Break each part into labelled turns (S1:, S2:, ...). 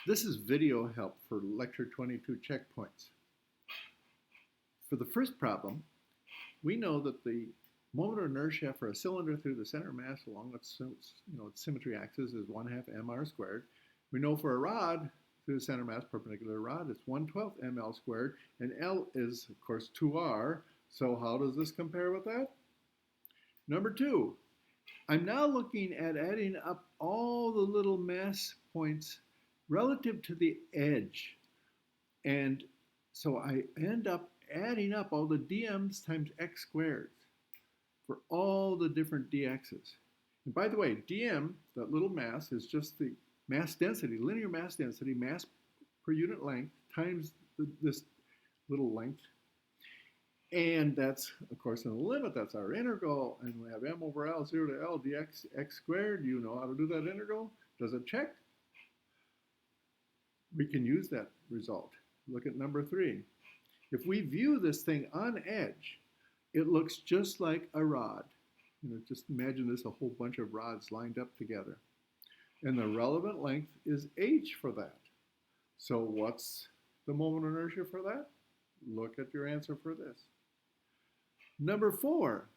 S1: This is video help for lecture 22 checkpoints. For the first problem, we know that the moment of inertia for a cylinder through the center mass along its, its symmetry axis is 1/2 mr squared. We know for a rod through the center mass perpendicular rod, it's 1/12 ml squared, and L is, of course, 2r. So how does this compare with that? Number two, I'm now looking at adding up all the little mass points relative to the edge. And so I end up adding up all the dm's times x squared for all the different dx's. And by the way, dm, that little mass, is just the mass density, linear mass density, mass per unit length, times this little length. And that's, of course, in the limit, that's our integral. And we have m over L, 0 to L dx x squared. You know how to do that integral. Does it check? We can use that result. Look at number 3. If we view this thing on edge, it looks just like a rod. Just imagine this, a whole bunch of rods lined up together. And the relevant length is h for that. So what's the moment of inertia for that? Look at your answer for this. Number 4,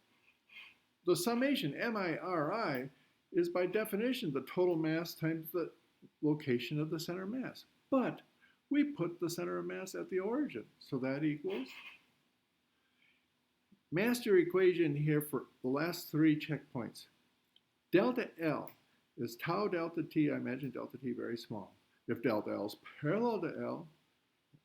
S1: the summation MIRI is by definition the total mass times the location of the center mass. But we put the center of mass at the origin, so that equals. Master equation here for the last 3 checkpoints. Delta L is tau delta t. I imagine delta t very small. If delta L is parallel to L,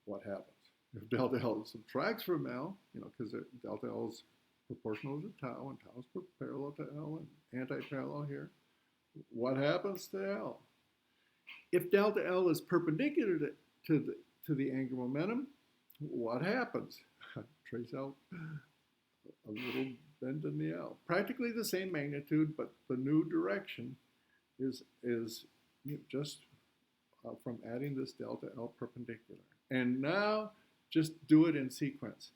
S1: what happens? If delta L subtracts from L, because delta L is proportional to tau, and tau is parallel to L and anti-parallel here, what happens to L? If delta L is perpendicular to the angular momentum, what happens? Trace out a little bend in the L. Practically the same magnitude, but the new direction is just from adding this delta L perpendicular. And now just do it in sequence.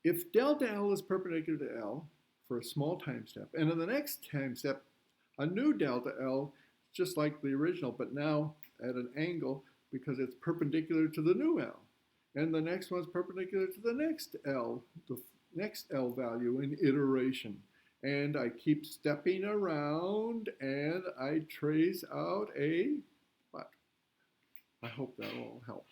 S1: If delta L is perpendicular to L for a small time step, and in the next time step, a new delta L, just like the original, but now at an angle because it's perpendicular to the new L. And the next one's perpendicular to the next L, the next L value in iteration. And I keep stepping around and I trace out a what? I hope that will help.